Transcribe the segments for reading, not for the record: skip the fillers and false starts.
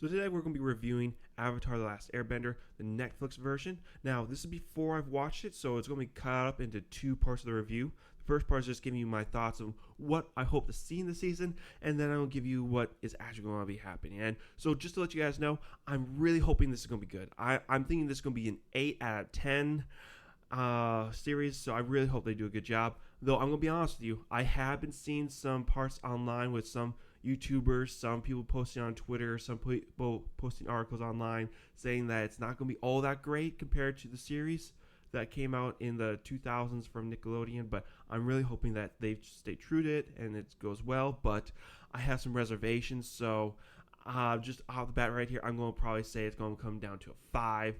So today we're going to be reviewing Avatar The Last Airbender, the Netflix version. Now, this is before I've watched it, so it's going to be cut up into two parts of the review. The first part is just giving you my thoughts on what I hope to see in the season, and then I'll give you what is actually going to be happening. And so just to let you guys know, I'm really hoping this is going to be good. I'm thinking this is going to be an 8 out of 10 series, so I really hope they do a good job. Though I'm going to be honest with you, I have been seeing some parts online with some YouTubers, some people posting on Twitter, some people posting articles online saying that it's not going to be all that great compared to the series that came out in the 2000s from Nickelodeon. But I'm really hoping that they stay true to it and it goes well. But I have some reservations, so just off the bat right here, I'm going to probably say it's going to come down to a 5.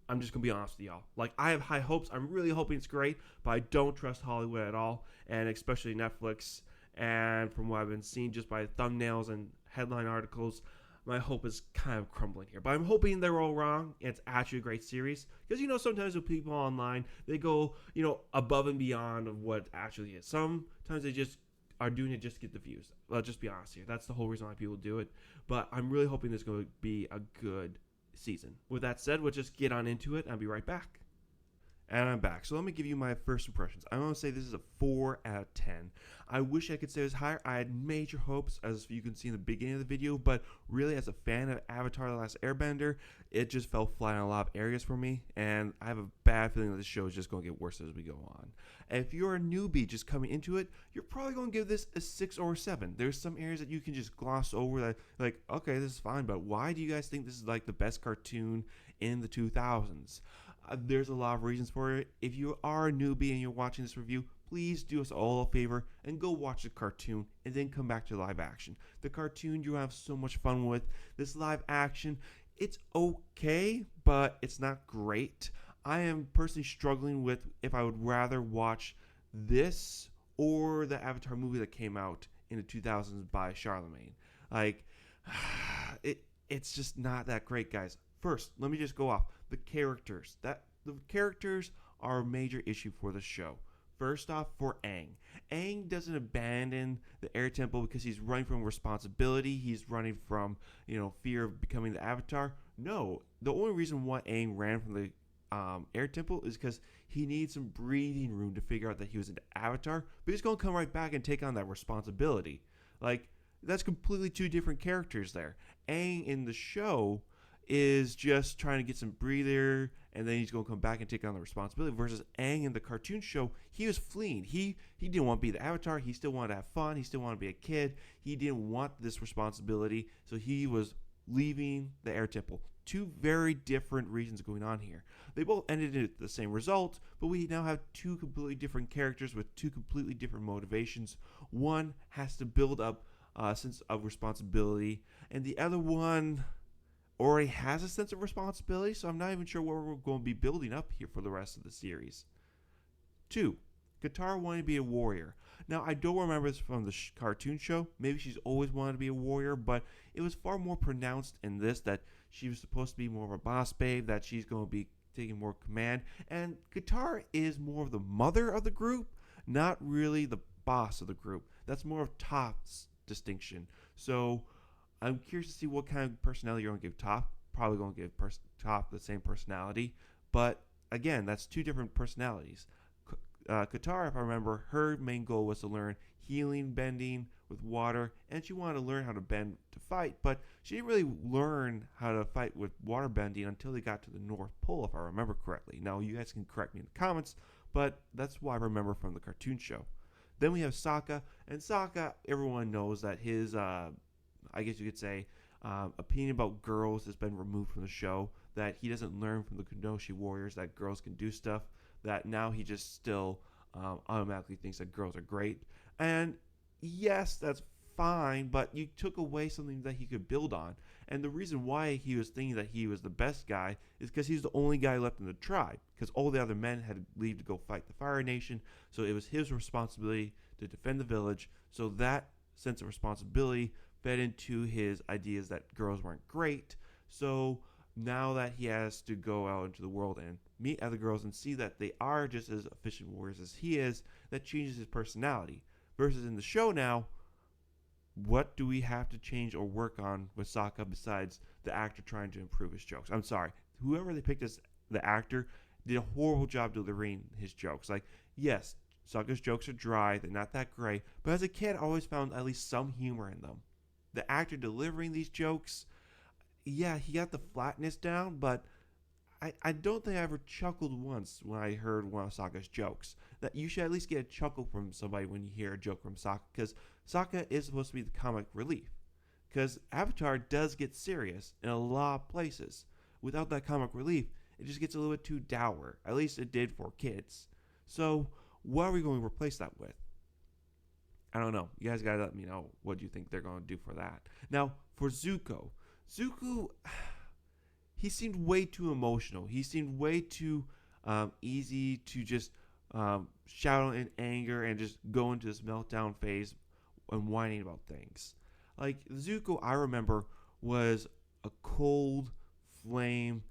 I'm just going to be honest with y'all. Like, I have high hopes. I'm really hoping it's great, but I don't trust Hollywood at all, and especially Netflix. And from what I've been seeing just by thumbnails and headline articles, my hope is kind of crumbling here. But I'm hoping they're all wrong and it's actually a great series. Because, sometimes with people online, they go, above and beyond of what actually is. Sometimes they just are doing it just to get the views. Let's just be honest here. That's the whole reason why people do it. But I'm really hoping this is going to be a good season. With that said, we'll just get on into it. I'll be right back. And I'm back. So let me give you my first impressions. I'm going to say this is a 4 out of 10. I wish I could say it was higher. I had major hopes, as you can see in the beginning of the video, but really as a fan of Avatar The Last Airbender, it just fell flat in a lot of areas for me, and I have a bad feeling that this show is just going to get worse as we go on. And if you're a newbie just coming into it, you're probably going to give this a 6 or a 7. There's some areas that you can just gloss over that, like, okay, this is fine, but why do you guys think this is like the best cartoon in the 2000s? There's a lot of reasons for it. If you are a newbie and you're watching this review, please do us all a favor and go watch the cartoon and then come back to live action. The cartoon you have so much fun with. This live action, it's okay, but it's not great. I am personally struggling with if I would rather watch this or the Avatar movie that came out in the 2000s by Charlemagne. Like, it's just not that great, guys. First, let me just go off the characters. The characters are a major issue for the show. First off, for Aang. Aang doesn't abandon the Air Temple because he's running from responsibility. He's running from, fear of becoming the Avatar. No, the only reason why Aang ran from the Air Temple is because he needs some breathing room to figure out that he was an Avatar. But he's going to come right back and take on that responsibility. Like, that's completely two different characters there. Aang in the show is just trying to get some breather, and then he's going to come back and take on the responsibility, versus Aang in the cartoon show, he was fleeing. He didn't want to be the Avatar. He still wanted to have fun. He still wanted to be a kid. He didn't want this responsibility, so he was leaving the Air Temple. Two very different reasons going on here. They both ended in the same result, but we now have two completely different characters with two completely different motivations. One has to build up a sense of responsibility, and the other one already has a sense of responsibility, so I'm not even sure what we're going to be building up here for the rest of the series. 2. Katara wanted to be a warrior. Now, I don't remember this from the cartoon show. Maybe she's always wanted to be a warrior, but it was far more pronounced in this that she was supposed to be more of a boss babe, that she's going to be taking more command. And Katara is more of the mother of the group, not really the boss of the group. That's more of Top's distinction. So I'm curious to see what kind of personality you're going to give Top. Probably going to give Top the same personality. But again, that's two different personalities. Katara, if I remember, her main goal was to learn healing, bending with water, and she wanted to learn how to bend to fight, but she didn't really learn how to fight with water bending until they got to the North Pole, if I remember correctly. Now, you guys can correct me in the comments, but that's what I remember from the cartoon show. Then we have Sokka, and Sokka, everyone knows that his, I guess you could say, opinion about girls has been removed from the show, that he doesn't learn from the Kenoshi warriors that girls can do stuff, that now he just still automatically thinks that girls are great. And yes, that's fine, but you took away something that he could build on. And the reason why he was thinking that he was the best guy is because he's the only guy left in the tribe, because all the other men had to leave to go fight the Fire Nation, so it was his responsibility to defend the village. So that sense of responsibility fed into his ideas that girls weren't great. So now that he has to go out into the world and meet other girls and see that they are just as efficient warriors as he is, that changes his personality. Versus in the show now, what do we have to change or work on with Sokka besides the actor trying to improve his jokes? I'm sorry, whoever they picked as the actor did a horrible job delivering his jokes. Like, yes, Sokka's jokes are dry, they're not that great, but as a kid, I always found at least some humor in them. The actor delivering these jokes, yeah, he got the flatness down, but I don't think I ever chuckled once when I heard one of Sokka's jokes. That you should at least get a chuckle from somebody when you hear a joke from Sokka, because Sokka is supposed to be the comic relief. Because Avatar does get serious in a lot of places. Without that comic relief, it just gets a little bit too dour. At least it did for kids. So, what are we going to replace that with? I don't know. You guys gotta let me know what you think they're going to do for that. Now, for Zuko, he seemed way too emotional. He seemed way too easy to just shout in anger and just go into this meltdown phase and whining about things. Like Zuko, I remember was a cold, flame,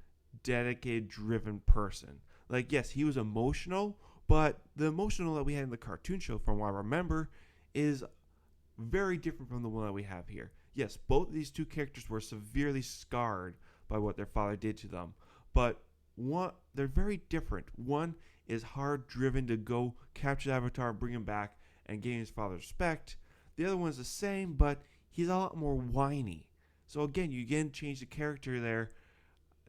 dedicated, driven person. Like, yes, he was emotional, but the emotional that we had in the cartoon show, from what I remember, is very different from the one that we have here. Yes, both of these two characters were severely scarred by what their father did to them, but they're very different. One is hard driven to go capture the Avatar, bring him back, and gain his father's respect. The other one's the same, but he's a lot more whiny. So again, you change the character there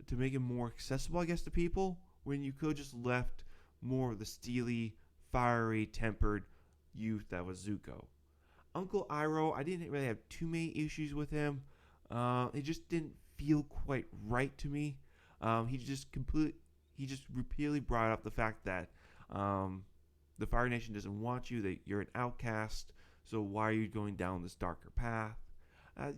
to make him more accessible, I guess, to people, when you could just left more of the steely, fiery, tempered youth that was Zuko. Uncle Iroh, I didn't really have too many issues with him. It just didn't feel quite right to me. He just repeatedly brought up the fact that the Fire Nation doesn't want you, that you're an outcast, so why are you going down this darker path?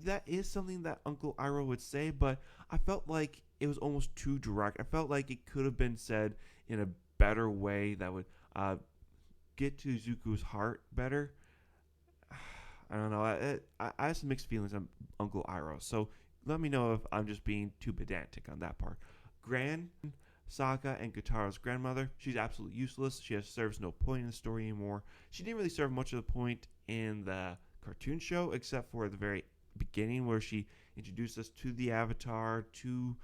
That is something that Uncle Iroh would say, but I felt like it was almost too direct. I felt like it could have been said in a better way that would get to Zuko's heart better. I don't know. I have some mixed feelings on Uncle Iroh, so let me know if I'm just being too pedantic on that part. Gran, Sokka, and Katara's grandmother, she's absolutely useless. She serves no point in the story anymore. She didn't really serve much of the point in the cartoon show, except for the very beginning where she introduced us to the Avatar, to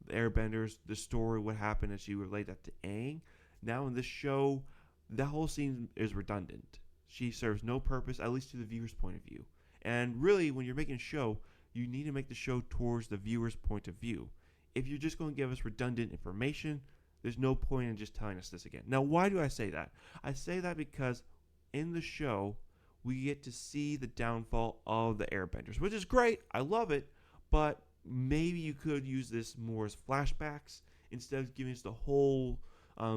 the Airbenders, the story, what happened, and she relayed that to Aang. Now in this show, that whole scene is redundant. She serves no purpose, at least to the viewer's point of view. And really, when you're making a show, you need to make the show towards the viewer's point of view. If you're just going to give us redundant information, there's no point in just telling us this again. Now, why do I say that? I say that because in the show, we get to see the downfall of the Airbenders, which is great. I love it. But maybe you could use this more as flashbacks instead of giving us the whole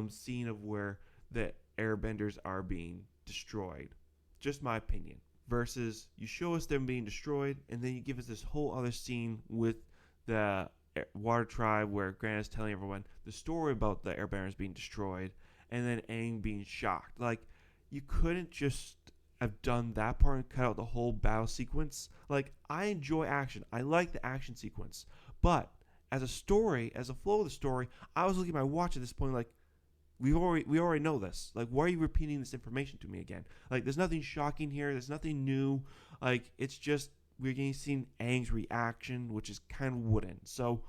scene of where the Airbenders are being destroyed. Just my opinion. Versus you show us them being destroyed, and then you give us this whole other scene with the Water Tribe where Grant is telling everyone the story about the Airbenders being destroyed, and then Aang being shocked. Like, you couldn't just have done that part and cut out the whole battle sequence. Like, I enjoy action. I like the action sequence. But as a story, as a flow of the story, I was looking at my watch at this point like, we already know this. Like, why are you repeating this information to me again? Like, there's nothing shocking here. There's nothing new. Like, it's just we're getting seen Aang's reaction, which is kind of wooden. So,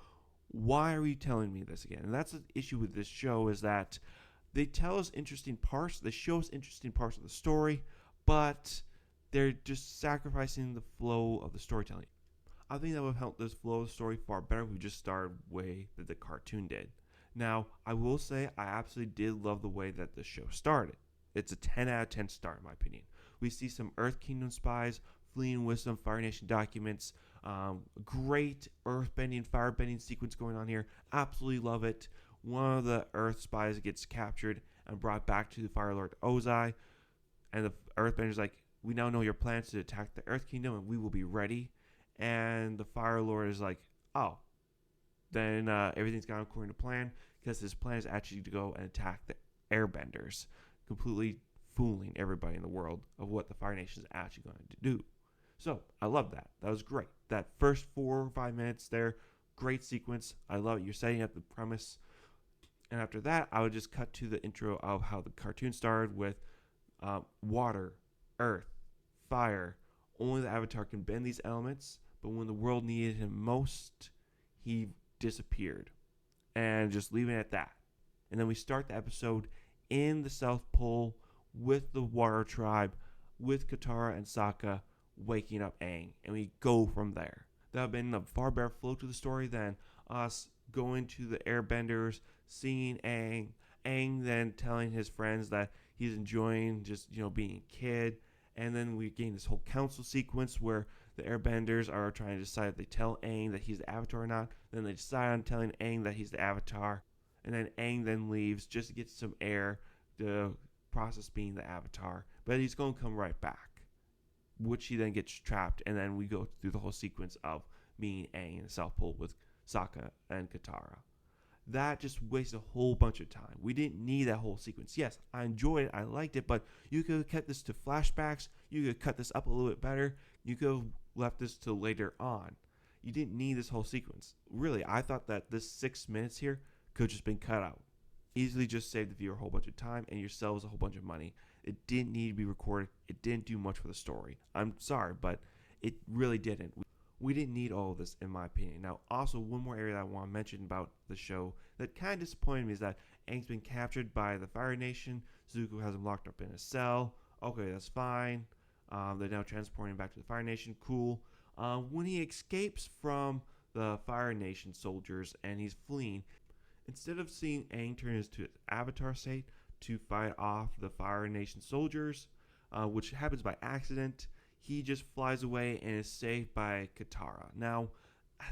why are you telling me this again? And that's the issue with this show, is that they tell us interesting parts. They show us interesting parts of the story, but they're just sacrificing the flow of the storytelling. I think that would help this flow of the story far better if we just started the way that the cartoon did. Now, I will say I absolutely did love the way that the show started. It's a 10 out of 10 start, in my opinion. We see some Earth Kingdom spies fleeing with some Fire Nation documents. Great earth-bending, fire-bending sequence going on here. Absolutely love it. One of the Earth spies gets captured and brought back to the Fire Lord Ozai. And the Earthbender's like, we now know your plans to attack the Earth Kingdom, and we will be ready. And the Fire Lord is like, oh. Then everything's gone according to plan, because his plan is actually to go and attack the Airbenders, completely fooling everybody in the world of what the Fire Nation is actually going to do. So I love that. That was great. That first 4 or 5 minutes there, great sequence. I love it. You're setting up the premise. And after that, I would just cut to the intro of how the cartoon started with water, earth, fire, only the Avatar can bend these elements, but when the world needed him most, he disappeared. And just leaving it at that. And then we start the episode in the South Pole with the Water Tribe, with Katara and Sokka waking up Aang. And we go from there. That would have been a far better flow to the story than us going to the Airbenders, seeing Aang. Aang then telling his friends that he's enjoying just, being a kid. And then we gain this whole council sequence where the Airbenders are trying to decide if they tell Aang that he's the Avatar or not. Then they decide on telling Aang that he's the Avatar. And then Aang then leaves just to get some air to process being the Avatar. But he's going to come right back, which he then gets trapped. And then we go through the whole sequence of meeting Aang in the South Pole with Sokka and Katara. That just wasted a whole bunch of time. We didn't need that whole sequence. Yes, I enjoyed it. I liked it. But you could have kept this to flashbacks. You could have cut this up a little bit better. You could have left this till later on. You didn't need this whole sequence. Really, I thought that this 6 minutes here could have just been cut out. Easily just saved the viewer a whole bunch of time and yourselves a whole bunch of money. It didn't need to be recorded. It didn't do much for the story. I'm sorry, but it really didn't. We didn't need all of this, in my opinion. Now, also, one more area that I want to mention about the show that kind of disappointed me is that Aang's been captured by the Fire Nation. Zuko has him locked up in a cell. Okay, that's fine. They're now transporting him back to the Fire Nation. Cool. When he escapes from the Fire Nation soldiers and he's fleeing, instead of seeing Aang turn into his Avatar state to fight off the Fire Nation soldiers, which happens by accident, he just flies away and is saved by Katara. Now,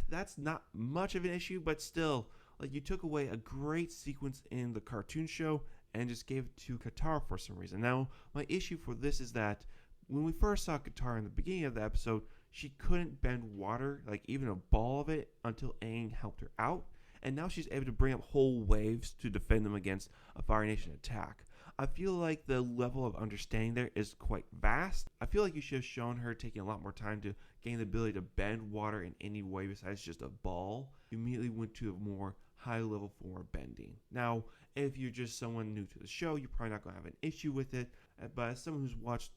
that's not much of an issue, but still, you took away a great sequence in the cartoon show and just gave it to Katara for some reason. Now, my issue for this is that when we first saw Katara in the beginning of the episode, she couldn't bend water, even a ball of it, until Aang helped her out. And now she's able to bring up whole waves to defend them against a Fire Nation attack. I feel like the level of understanding there is quite vast. I feel like you should have shown her taking a lot more time to gain the ability to bend water in any way besides just a ball. You immediately went to a more high level form of bending. Now, if you're just someone new to the show, you're probably not going to have an issue with it. But as someone who's watched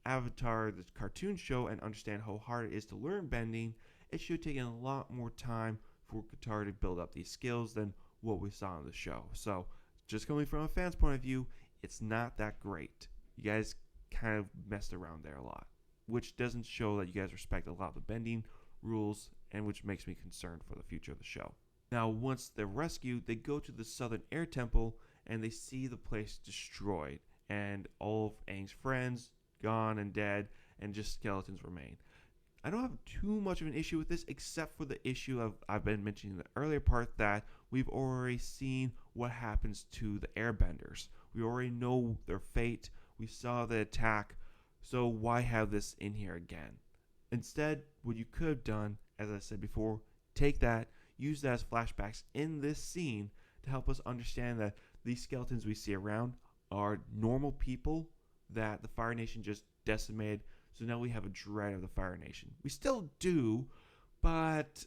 Avatar, the cartoon show, and understand how hard it is to learn bending, it should have taken a lot more time for Katara to build up these skills than what we saw in the show. So, just coming from a fan's point of view, it's not that great. You guys kind of messed around there a lot, which doesn't show that you guys respect a lot of the bending rules, and which makes me concerned for the future of the show. Now, once they're rescued, they go to the Southern Air Temple, and they see the place destroyed, and all of Aang's friends gone and dead, and just skeletons remain. I don't have too much of an issue with this, except for the issue of I've been mentioning in the earlier part that we've already seen what happens to the Airbenders. We already know their fate. We saw the attack. So why have this in here again? Instead, what you could have done, as I said before, take that, use that as flashbacks in this scene to help us understand that these skeletons we see around are normal people that the Fire Nation just decimated. So now we have a dread of the Fire Nation. We still do, but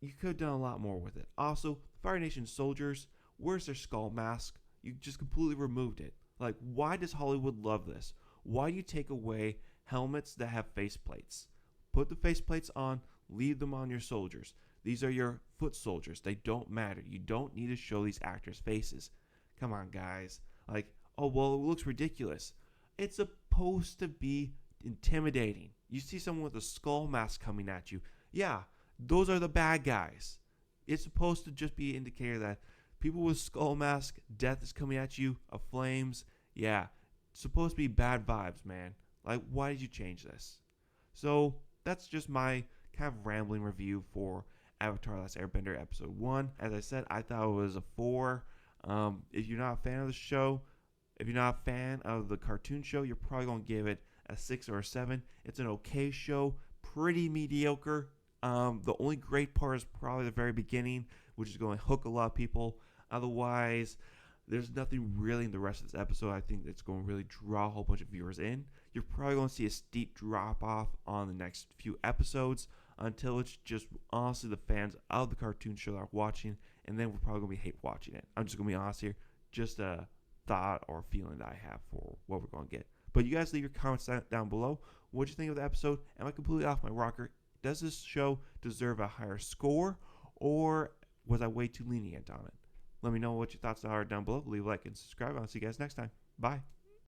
you could have done a lot more with it. Also, the Fire Nation soldiers, where's their skull mask? You just completely removed it. Why does Hollywood love this? Why do you take away helmets that have faceplates? Put the faceplates on, leave them on your soldiers. These are your foot soldiers. They don't matter. You don't need to show these actors' faces. Come on, guys. Oh, well, it looks ridiculous. It's supposed to be intimidating. You see someone with a skull mask coming at you. Yeah, those are the bad guys. It's supposed to just be an indicator that people with skull mask, death is coming at you, of flames. Yeah, it's supposed to be bad vibes, man. Why did you change this? So, that's just my kind of rambling review for Avatar: The Last Airbender Episode 1. As I said, I thought it was a 4. If you're not a fan of the show, if you're not a fan of the cartoon show, you're probably going to give it a 6 or a 7. It's an okay show, pretty mediocre. The only great part is probably the very beginning, which is going to hook a lot of people. Otherwise, there's nothing really in the rest of this episode I think that's going to really draw a whole bunch of viewers in. You're probably going to see a steep drop off on the next few episodes until it's just honestly the fans of the cartoon show that are watching, and then we're probably going to be hate watching it. I'm just going to be honest here. Just a thought or feeling that I have for what we're going to get. But you guys leave your comments down below. What do you think of the episode? Am I completely off my rocker? Does this show deserve a higher score, or was I way too lenient on it? Let me know what your thoughts are down below. Leave a like and subscribe. I'll see you guys next time. Bye.